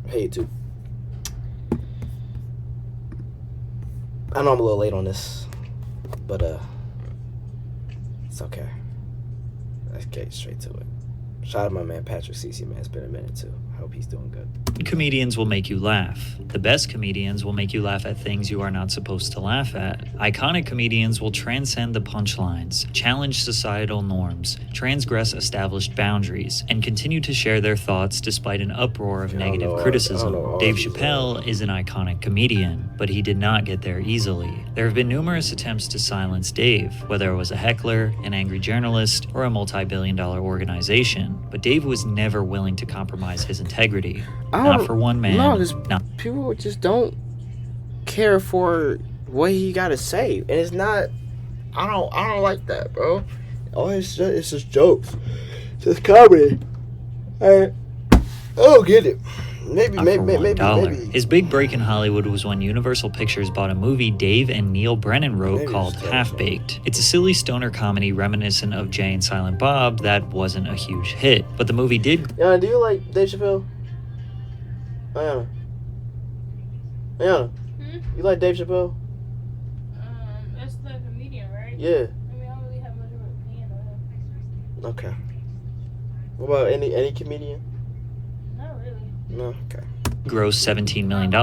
Hey, YouTube. I know I'm a little late on this, but it's okay. Let's get straight to it. Shout out to my man Patrick CC, man. It's been a minute too. I hope he's doing good. Comedians will make you laugh. The best comedians will make you laugh at things you are not supposed to laugh at. Iconic comedians will transcend the punchlines, challenge societal norms, transgress established boundaries, and continue to share their thoughts despite an uproar of negative criticism. Dave Chappell is an iconic comedian, but he did not get there easily. There have been numerous attempts to silence Dave, whether it was a heckler, an angry journalist, or a multi-billion-dollar organization. But Dave was never willing to compromise his integrity. Not for one man. No, because people just don't care for what he got to say, and it's not. I don't like that, bro. Oh, it's just jokes. It's just comedy. I don't get it. Maybe. His big break in Hollywood was when Universal Pictures bought a movie Dave and Neil Brennan wrote called Half-Baked. It's a silly stoner comedy reminiscent of Jay and Silent Bob that wasn't a huge hit, but the movie did. Yeah, do you like Dave Chappelle? Ayana, you like Dave Chappelle? That's the comedian, right? Yeah. I mean, I don't really have much of an opinion on him. Okay. What about any comedian? Not really. No. Okay. Grossed $17 million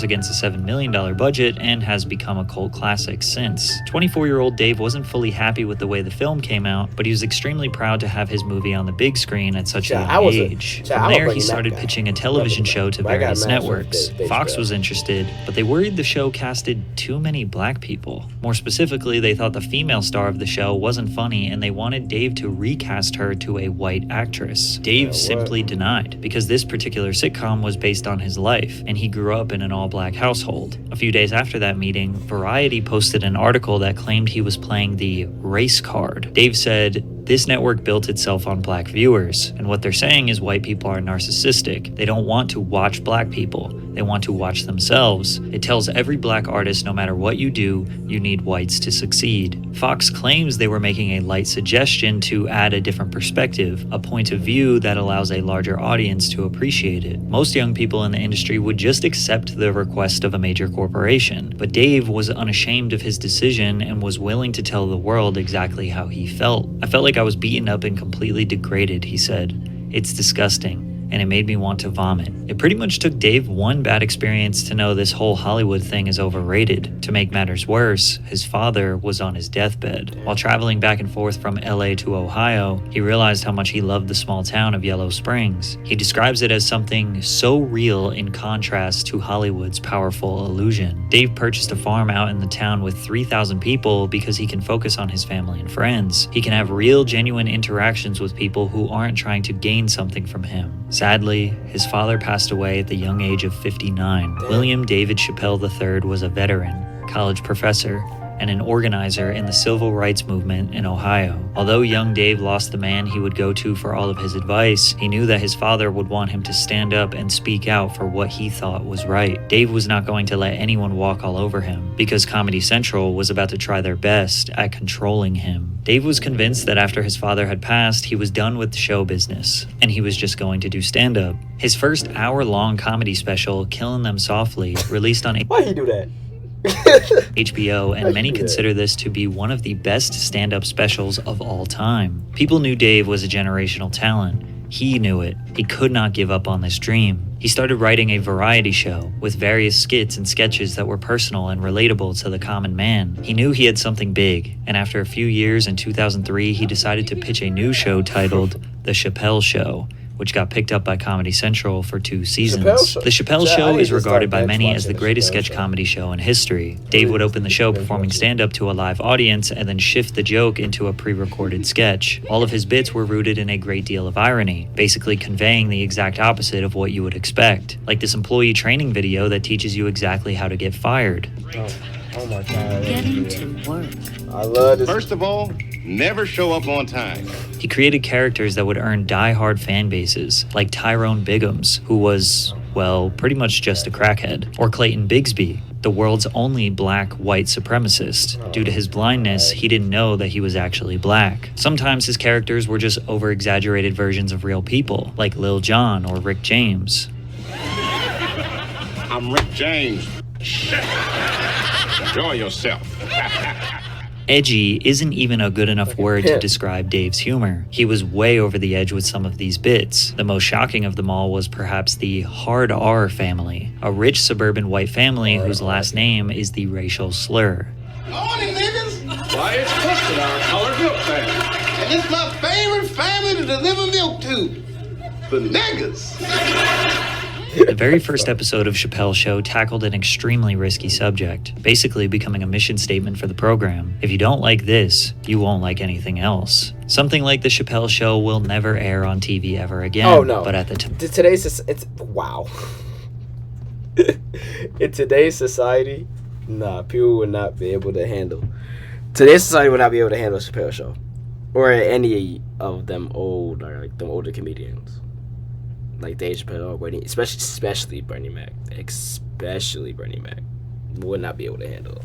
against a $7 million budget and has become a cult classic since. 24-year-old Dave wasn't fully happy with the way the film came out, but he was extremely proud to have his movie on the big screen at such a young age. From there, he started pitching a television show to various networks. Fox was interested, but they worried the show casted too many black people. More specifically, they thought the female star of the show wasn't funny, and they wanted Dave to recast her to a white actress. Dave simply denied, because this particular sitcom was based on his life, and he grew up in an all-black household. A few days after that meeting, Variety posted an article that claimed he was playing the race card. Dave said, "This network built itself on black viewers, and what they're saying is white people are narcissistic. They don't want to watch black people. They want to watch themselves. It tells every black artist no matter what you do, you need whites to succeed." Fox claims they were making a light suggestion to add a different perspective, a point of view that allows a larger audience to appreciate it. Most young people in the industry would just accept the request of a major corporation, but Dave was unashamed of his decision and was willing to tell the world exactly how he felt. "I felt like I was beaten up and completely degraded," he said. "It's disgusting, and it made me want to vomit." It pretty much took Dave one bad experience to know this whole Hollywood thing is overrated. To make matters worse, his father was on his deathbed. While traveling back and forth from LA to Ohio, he realized how much he loved the small town of Yellow Springs. He describes it as something so real in contrast to Hollywood's powerful illusion. Dave purchased a farm out in the town with 3,000 people because he can focus on his family and friends. He can have real, genuine interactions with people who aren't trying to gain something from him. Sadly, his father passed away at the young age of 59. William David Chappell III was a veteran, college professor, and an organizer in the civil rights movement in Ohio. Although young Dave lost the man he would go to for all of his advice, he knew that his father would want him to stand up and speak out for what he thought was right. Dave was not going to let anyone walk all over him, because Comedy Central was about to try their best at controlling him. Dave was convinced that after his father had passed, he was done with show business, and he was just going to do stand-up. His first hour-long comedy special, Killing Them Softly, released on Why'd he do that? HBO, and many consider this to be one of the best stand-up specials of all time. People knew Dave was a generational talent. He knew it. He could not give up on this dream. He started writing a variety show with various skits and sketches that were personal and relatable to the common man. He knew he had something big, and after a few years in 2003, he decided to pitch a new show titled The Chappell Show, which got picked up by Comedy Central for 2 seasons. The Chappell Show is regarded by many as the greatest sketch comedy show in history. Dave would open the show performing stand-up to a live audience and then shift the joke into a pre-recorded sketch. All of his bits were rooted in a great deal of irony, basically conveying the exact opposite of what you would expect, like this employee training video that teaches you exactly how to get fired. Oh my God. Getting to work. I love this. First of all, never show up on time. He created characters that would earn die-hard fan bases, like Tyrone Biggums, who was, well, pretty much just a crackhead, or Clayton Bigsby, the world's only black white supremacist. Due to his blindness, he didn't know that he was actually black. Sometimes his characters were just over-exaggerated versions of real people, like Lil Jon or Rick James. I'm Rick James. Enjoy yourself. Edgy isn't even a good enough word to describe Dave's humor. He was way over the edge with some of these bits. The most shocking of them all was perhaps the Hard R family, a rich suburban white family whose last name is the racial slur. Morning, niggas. Why, it's Clifton, our colored milk family. And it's my favorite family to deliver milk to. The niggas. The very first episode of Chappell's show tackled an extremely risky subject, basically becoming a mission statement for the program. If you don't like this, you won't like anything else. Something like the Chappelle show will never air on TV ever again. Oh no! But at the it's wow. In today's society, people would not be able to handle. Today's society would not be able to handle Chappelle's show, or any of them older comedians. Like Dave Chappelle, Bernie, especially Bernie Mac, would not be able to handle it.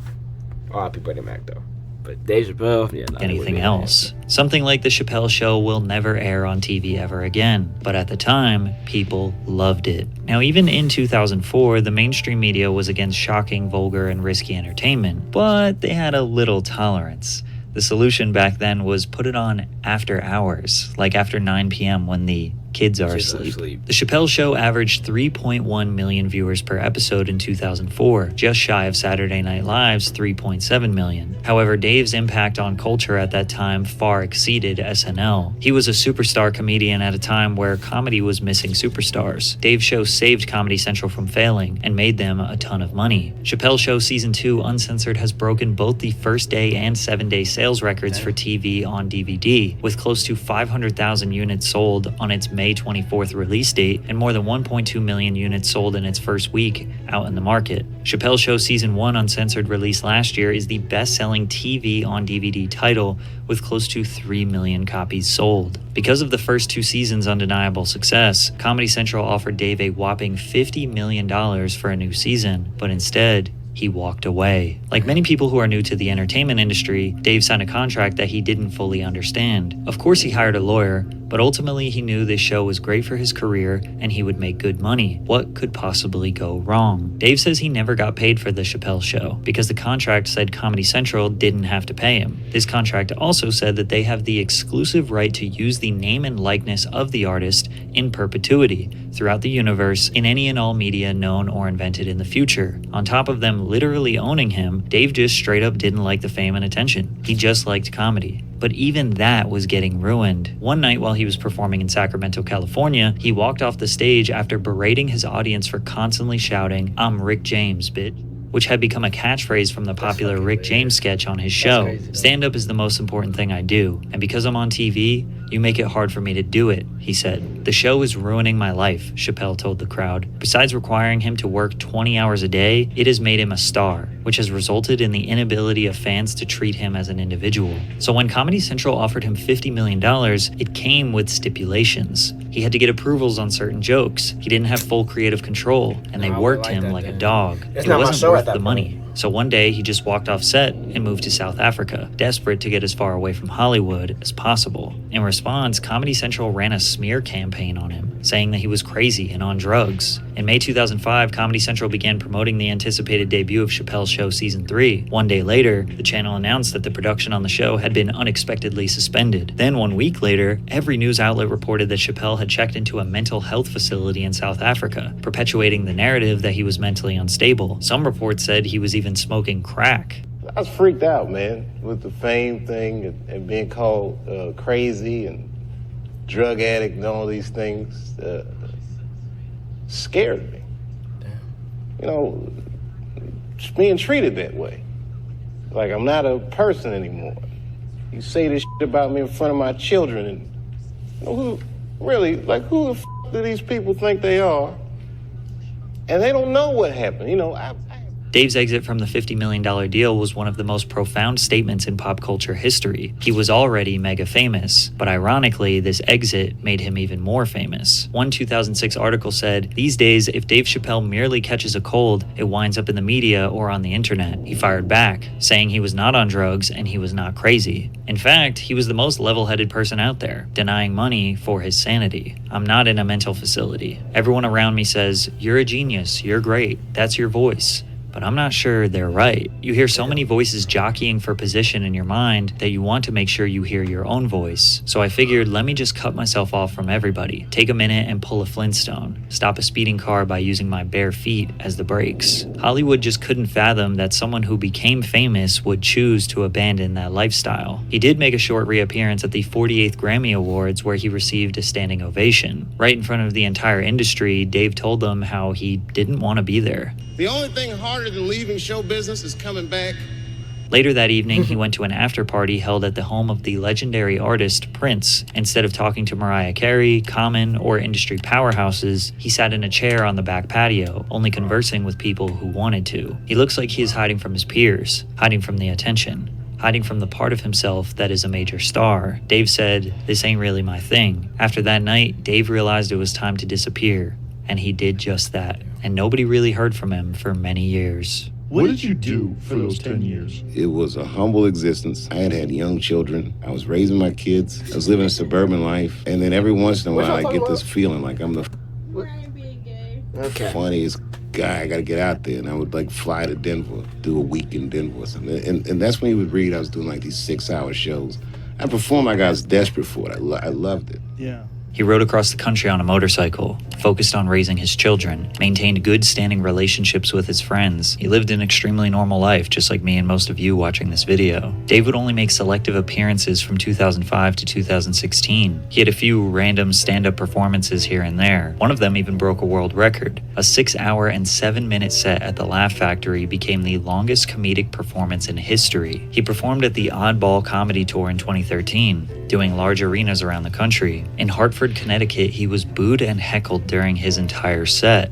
R.I.P. Bernie Mac though, but Dave Chappelle, anything else. Something like the Chappelle show will never air on TV ever again, but at the time, people loved it. Now, even in 2004, the mainstream media was against shocking, vulgar, and risky entertainment, but they had a little tolerance. The solution back then was put it on after hours, like after 9 p.m. when the kids are asleep. The Chappelle show averaged 3.1 million viewers per episode in 2004, just shy of Saturday Night Live's 3.7 million. However, Dave's impact on culture at that time far exceeded SNL. He was a superstar comedian at a time where comedy was missing superstars. Dave's show saved Comedy Central from failing and made them a ton of money. Chappelle Show Season 2 Uncensored has broken both the first day and 7-day sales records for TV on DVD, with close to 500,000 units sold on its May 24th release date and more than 1.2 million units sold in its first week out in the market. Chappelle Show Season 1 Uncensored, released last year, is the best-selling TV on DVD title with close to 3 million copies sold. Because of the first 2 seasons' undeniable success, Comedy Central offered Dave a whopping $50 million for a new season, but instead, he walked away. Like many people who are new to the entertainment industry, Dave signed a contract that he didn't fully understand. Of course, he hired a lawyer, but ultimately he knew this show was great for his career and he would make good money. What could possibly go wrong? Dave says he never got paid for the Chappelle show because the contract said Comedy Central didn't have to pay him. This contract also said that they have the exclusive right to use the name and likeness of the artist in perpetuity throughout the universe in any and all media known or invented in the future. On top of them literally owning him, Dave just straight up didn't like the fame and attention. He just liked comedy. But even that was getting ruined. One night while he was performing in Sacramento, California, he walked off the stage after berating his audience for constantly shouting, "I'm Rick James, bitch," which had become a catchphrase from the popular Rick James sketch on his show. "Stand-up is the most important thing I do, and because I'm on TV, you make it hard for me to do it," he said. "The show is ruining my life," Chappelle told the crowd. Besides requiring him to work 20 hours a day, it has made him a star, which has resulted in the inability of fans to treat him as an individual. So when Comedy Central offered him $50 million, it came with stipulations. He had to get approvals on certain jokes. He didn't have full creative control, and they worked him like a dog. It wasn't worth the money. So one day, he just walked off set and moved to South Africa, desperate to get as far away from Hollywood as possible. In response, Comedy Central ran a smear campaign on him, saying that he was crazy and on drugs. In May 2005, Comedy Central began promoting the anticipated debut of Chappelle's Show Season 3. One day later, the channel announced that the production on the show had been unexpectedly suspended. Then 1 week later, every news outlet reported that Chappelle had checked into a mental health facility in South Africa, perpetuating the narrative that he was mentally unstable. Some reports said he was even smoking crack. I was freaked out, man, with the fame thing and being called crazy and drug addict and all these things. Scared me. You know, just being treated that way. Like I'm not a person anymore. You say this shit about me in front of my children, and you know, who the f do these people think they are? And they don't know what happened. You know, Dave's exit from the $50 million deal was one of the most profound statements in pop culture history. He was already mega famous, but ironically, this exit made him even more famous. One 2006 article said, "These days, if Dave Chappell merely catches a cold, it winds up in the media or on the internet." He fired back, saying he was not on drugs and he was not crazy. In fact, he was the most level-headed person out there, denying money for his sanity. "I'm not in a mental facility. Everyone around me says, 'You're a genius, you're great, that's your voice.' But I'm not sure they're right." You hear so many voices jockeying for position in your mind that you want to make sure you hear your own voice. So I figured, let me just cut myself off from everybody, take a minute and pull a Flintstone, stop a speeding car by using my bare feet as the brakes. Hollywood just couldn't fathom that someone who became famous would choose to abandon that lifestyle. He did make a short reappearance at the 48th Grammy Awards where he received a standing ovation. Right in front of the entire industry, Dave told them how he didn't want to be there. The only thing harder than leaving show business is coming back. Later that evening, he went to an after-party held at the home of the legendary artist Prince. Instead of talking to Mariah Carey, Common, or industry powerhouses, he sat in a chair on the back patio, only conversing with people who wanted to. He looks like he is hiding from his peers, hiding from the attention, hiding from the part of himself that is a major star. Dave said, "This ain't really my thing." After that night, Dave realized it was time to disappear, and he did just that. And nobody really heard from him for many years. What did you do for those 10 years? It was a humble existence. I had young children. I was raising my kids. I was living a suburban life. And then every once in a while, I get this feeling like I'm the Ryan being gay. Okay. funniest guy. I got to get out there. And I would like fly to Denver, do a week in Denver or something. And that's when you would read I was doing like these 6-hour shows. I performed like I was desperate for it. I loved it. Yeah. He rode across the country on a motorcycle, focused on raising his children, maintained good standing relationships with his friends. He lived an extremely normal life, just like me and most of you watching this video. Dave would only make selective appearances from 2005 to 2016. He had a few random stand-up performances here and there. One of them even broke a world record. A 6-hour and 7-minute set at the Laugh Factory became the longest comedic performance in history. He performed at the Oddball Comedy Tour in 2013, doing large arenas around the country. In Hartford, Connecticut, he was booed and heckled during his entire set.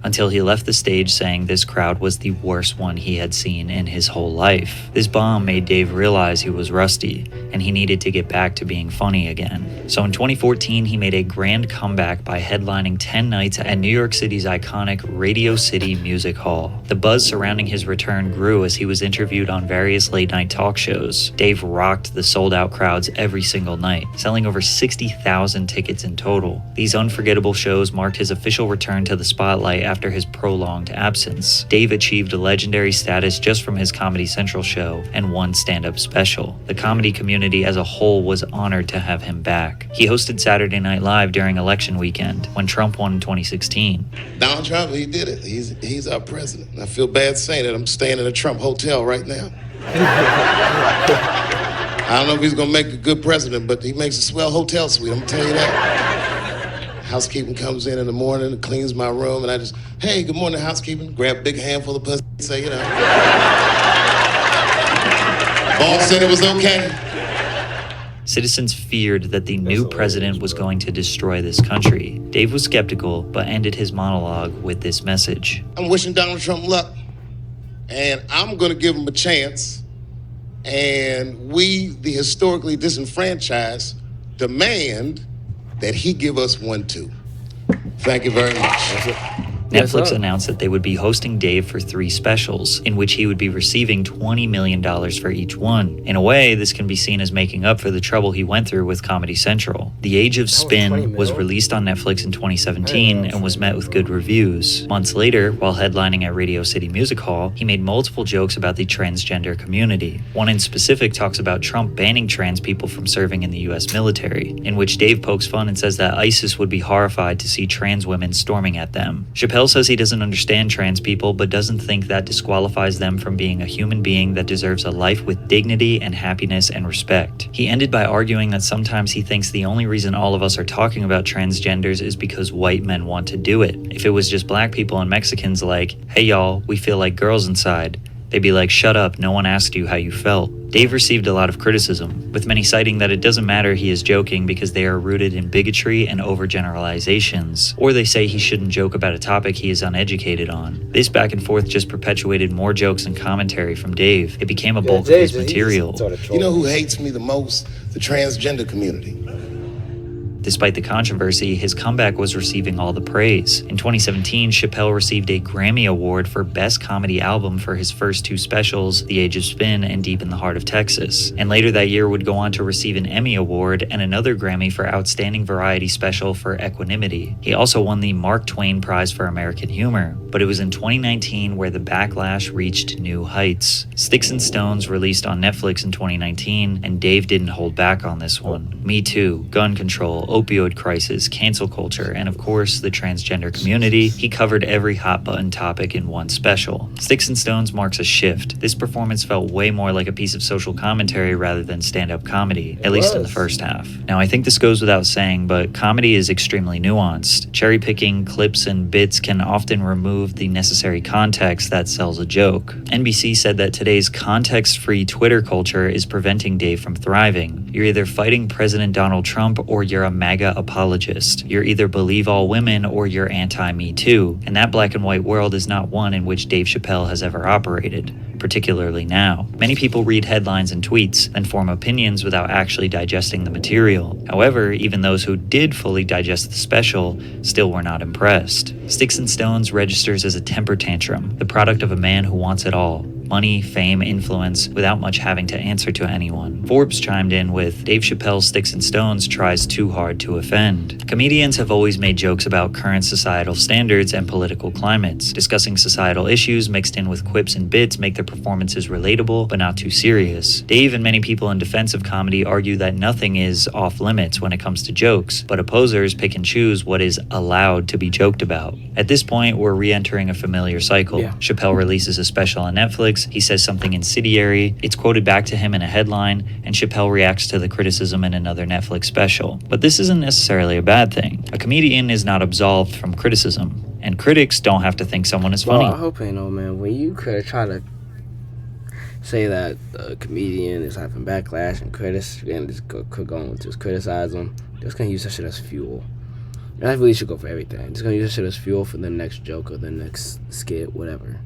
Until he left the stage saying this crowd was the worst one he had seen in his whole life. This bomb made Dave realize he was rusty, and he needed to get back to being funny again. So in 2014, he made a grand comeback by headlining 10 nights at New York City's iconic Radio City Music Hall. The buzz surrounding his return grew as he was interviewed on various late-night talk shows. Dave rocked the sold-out crowds every single night, selling over 60,000 tickets in total. These unforgettable shows marked his official return to the spotlight after his prolonged absence. Dave achieved legendary status just from his Comedy Central show and one stand-up special. The comedy community as a whole was honored to have him back. He hosted Saturday Night Live during election weekend when Trump won in 2016. Donald Trump, he did it. He's our president. I feel bad saying it. I'm staying in a Trump hotel right now. I don't know if he's gonna make a good president, but he makes a swell hotel suite, I'm gonna tell you that. Housekeeping comes in the morning and cleans my room, and I just, hey, good morning, housekeeping. Grab a big handful of pussy, say, boss said it was okay. Citizens feared that the new president was going to destroy this country. Dave was skeptical, but ended his monologue with this message. I'm wishing Donald Trump luck, and I'm gonna give him a chance, and we, the historically disenfranchised, demand that he give us one too. Thank you very much. Netflix announced that they would be hosting Dave for 3 specials, in which he would be receiving $20 million for each one. In a way, this can be seen as making up for the trouble he went through with Comedy Central. The Age of Spin was released on Netflix in 2017 and was met with good reviews. Months later, while headlining at Radio City Music Hall, he made multiple jokes about the transgender community. One in specific talks about Trump banning trans people from serving in the US military, in which Dave pokes fun and says that ISIS would be horrified to see trans women storming at them. Chappell says he doesn't understand trans people, but doesn't think that disqualifies them from being a human being that deserves a life with dignity and happiness and respect. He ended by arguing that sometimes he thinks the only reason all of us are talking about transgenders is because white men want to do it. If it was just black people and Mexicans like, hey y'all, we feel like girls inside, they'd be like, shut up, no one asked you how you felt. Dave received a lot of criticism, with many citing that it doesn't matter he is joking because they are rooted in bigotry and overgeneralizations, or they say he shouldn't joke about a topic he is uneducated on. This back and forth just perpetuated more jokes and commentary from Dave. It became a bulk of his material. You know who hates me the most? The transgender community. Despite the controversy, his comeback was receiving all the praise. In 2017, Chappell received a Grammy Award for Best Comedy Album for his first two specials, The Age of Spin and Deep in the Heart of Texas, and later that year would go on to receive an Emmy Award and another Grammy for Outstanding Variety Special for Equanimity. He also won the Mark Twain Prize for American Humor, but it was in 2019 where the backlash reached new heights. Sticks and Stones released on Netflix in 2019, and Dave didn't hold back on this one. Me Too, gun control, opioid crisis, cancel culture, and of course, the transgender community. He covered every hot button topic in one special. Sticks and Stones marks a shift. This performance felt way more like a piece of social commentary rather than stand-up comedy, at least in the first half. Now, I think this goes without saying, but comedy is extremely nuanced. Cherry-picking clips and bits can often remove the necessary context that sells a joke. NBC said that today's context-free Twitter culture is preventing Dave from thriving. You're either fighting President Donald Trump or you're a MAGA apologist. You're either believe all women or you're anti-Me Too, and that black and white world is not one in which Dave Chappell has ever operated, particularly now. Many people read headlines and tweets, then form opinions without actually digesting the material. However, even those who did fully digest the special still were not impressed. Sticks and Stones registers as a temper tantrum, the product of a man who wants it all: money, fame, influence, without much having to answer to anyone. Forbes chimed in with, Dave Chappell's Sticks and Stones tries too hard to offend. Comedians have always made jokes about current societal standards and political climates. Discussing societal issues mixed in with quips and bits make their performances relatable, but not too serious. Dave and many people in defense of comedy argue that nothing is off limits when it comes to jokes, but opposers pick and choose what is allowed to be joked about. At this point, we're re-entering a familiar cycle. Chappell releases a special on Netflix, he says something incendiary, it's quoted back to him in a headline, and Chappell reacts to the criticism in another Netflix special. But this isn't necessarily a bad thing. A comedian is not absolved from criticism, and critics don't have to think someone is funny. Well, I hope ain't no, man. When you could try to say that a comedian is having backlash and critics, and just could go and just criticize them, just gonna use that shit as fuel. And I really should go for everything. Just gonna use that shit as fuel for the next joke or the next skit, whatever.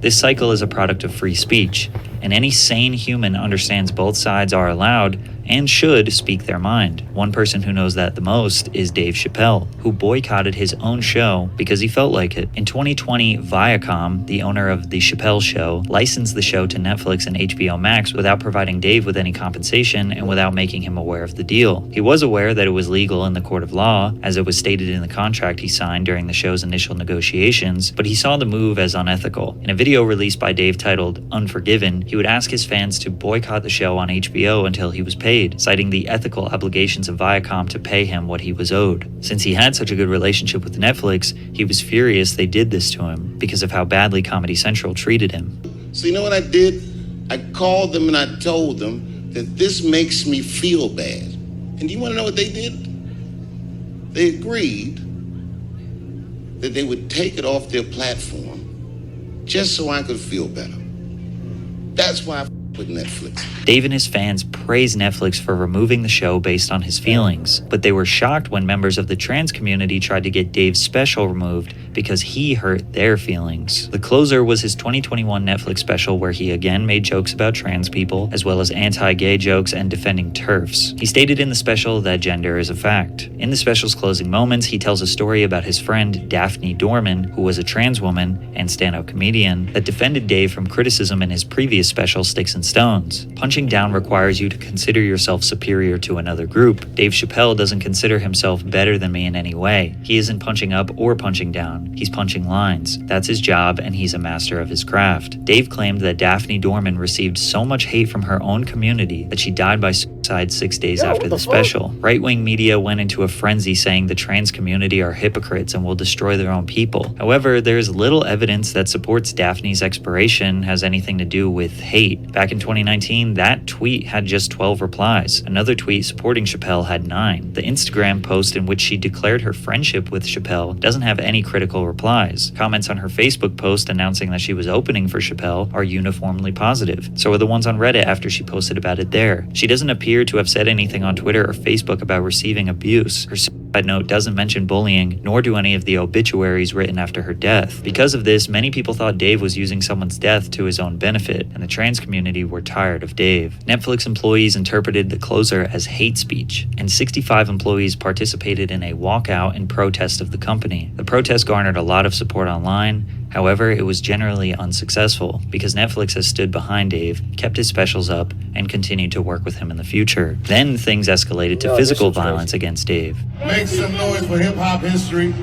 This cycle is a product of free speech, and any sane human understands both sides are allowed and should speak their mind. One person who knows that the most is Dave Chappell, who boycotted his own show because he felt like it. In 2020, Viacom, the owner of The Chappelle Show, licensed the show to Netflix and HBO Max without providing Dave with any compensation and without making him aware of the deal. He was aware that it was legal in the court of law, as it was stated in the contract he signed during the show's initial negotiations, but he saw the move as unethical. In a video released by Dave titled Unforgiven, he would ask his fans to boycott the show on HBO until he was paid, citing the ethical obligations of Viacom to pay him what he was owed. Since he had such a good relationship with Netflix, he was furious they did this to him because of how badly Comedy Central treated him. So you know what I did? I called them and I told them that this makes me feel bad. And do you want to know what they did? They agreed that they would take it off their platform just so I could feel better. That's why I with Netflix. Dave and his fans praised Netflix for removing the show based on his feelings, but they were shocked when members of the trans community tried to get Dave's special removed because he hurt their feelings. The Closer was his 2021 Netflix special where he again made jokes about trans people, as well as anti-gay jokes and defending TERFs. He stated in the special that gender is a fact. In the special's closing moments, he tells a story about his friend Daphne Dorman, who was a trans woman and stand-up comedian, that defended Dave from criticism in his previous special, Sticks and Stones. Punching down requires you to consider yourself superior to another group. Dave Chappell doesn't consider himself better than me in any way. He isn't punching up or punching down. He's punching lines. That's his job, and he's a master of his craft. Dave claimed that Daphne Dorman received so much hate from her own community that she died by suicide courtside 6 days after the special. Right-wing media went into a frenzy saying the trans community are hypocrites and will destroy their own people. However, there's little evidence that supports Daphne's expiration has anything to do with hate. Back in 2019, that tweet had just 12 replies. Another tweet supporting Chappell had 9. The Instagram post in which she declared her friendship with Chappell doesn't have any critical replies. Comments on her Facebook post announcing that she was opening for Chappell are uniformly positive. So are the ones on Reddit after she posted about it there. She doesn't appear to have said anything on Twitter or Facebook about receiving abuse. Her suicide note doesn't mention bullying, nor do any of the obituaries written after her death. Because of this, many people thought Dave was using someone's death to his own benefit, and the trans community were tired of Dave. Netflix employees interpreted the closer as hate speech, and 65 employees participated in a walkout in protest of the company. The protest garnered a lot of support online. However, it was generally unsuccessful because Netflix has stood behind Dave, kept his specials up, and continued to work with him in the future. Then things escalated to physical violence against Dave. Make some noise for hip-hop history.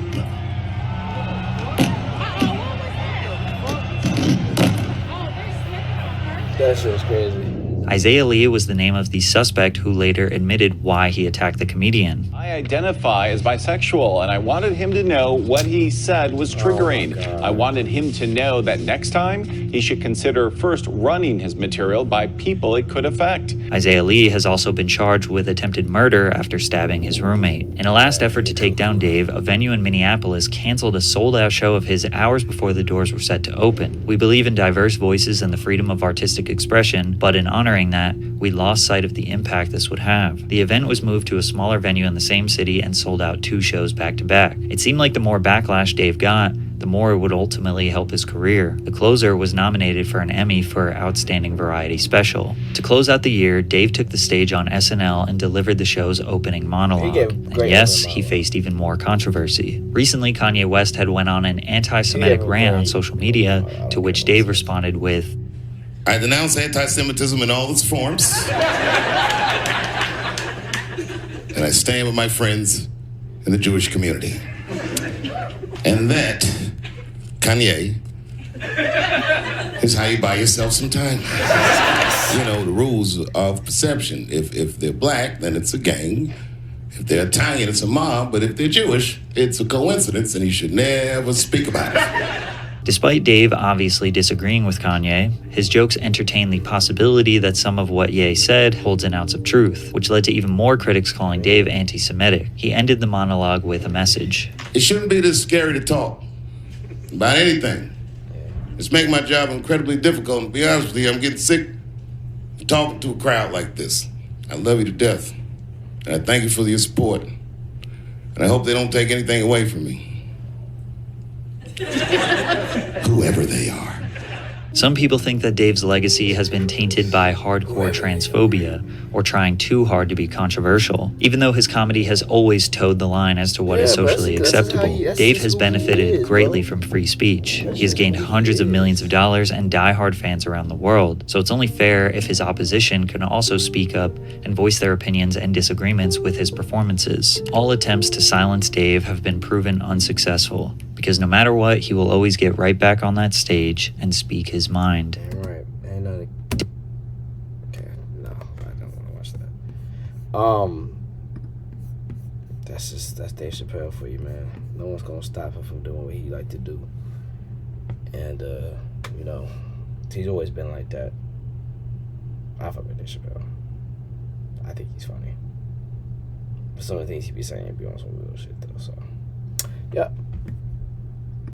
That shit was crazy. Isaiah Lee was the name of the suspect who later admitted why he attacked the comedian. I identify as bisexual, and I wanted him to know what he said was triggering. I wanted him to know that next time he should consider first running his material by people it could affect. Isaiah Lee has also been charged with attempted murder after stabbing his roommate. In a last effort to take down Dave, a venue in Minneapolis canceled a sold-out show of his hours before the doors were set to open. We believe in diverse voices and the freedom of artistic expression, but in honoring that, we lost sight of the impact this would have. The event was moved to a smaller venue in the same city and sold out 2 shows back to back. It seemed like the more backlash Dave got, the more it would ultimately help his career. The Closer was nominated for an Emmy for Outstanding Variety Special. To close out the year, Dave took the stage on SNL and delivered the show's opening monologue. And yes, he faced even more controversy. Recently, Kanye West had went on an anti-Semitic rant on social media, to which Dave responded with, I denounce anti-Semitism in all its forms. And I stand with my friends in the Jewish community. And that, Kanye, is how you buy yourself some time. You know, the rules of perception. If they're black, then it's a gang. If they're Italian, it's a mob. But if they're Jewish, it's a coincidence, and you should never speak about it. Despite Dave obviously disagreeing with Kanye, his jokes entertain the possibility that some of what Ye said holds an ounce of truth, which led to even more critics calling Dave anti-Semitic. He ended the monologue with a message. It shouldn't be this scary to talk about anything. It's making my job incredibly difficult, and to be honest with you, I'm getting sick of talking to a crowd like this. I love you to death, and I thank you for your support, and I hope they don't take anything away from me. Whoever they are. Some people think that Dave's legacy has been tainted by hardcore transphobia, or trying too hard to be controversial. Even though his comedy has always towed the line as to what is socially acceptable, Dave has benefited greatly from free speech. He has gained hundreds of millions of dollars and diehard fans around the world, so it's only fair if his opposition can also speak up and voice their opinions and disagreements with his performances. All attempts to silence Dave have been proven unsuccessful, because no matter what, he will always get right back on that stage and speak his mind. Right. Ain't nothing. Okay, no, I don't want to watch that. That's Dave Chappelle for you, man. No one's gonna stop him from doing what he like to do. And you know, he's always been like that. I fuck with Dave Chappelle. I think he's funny. But some of the things he be saying be on some real shit though, so yeah.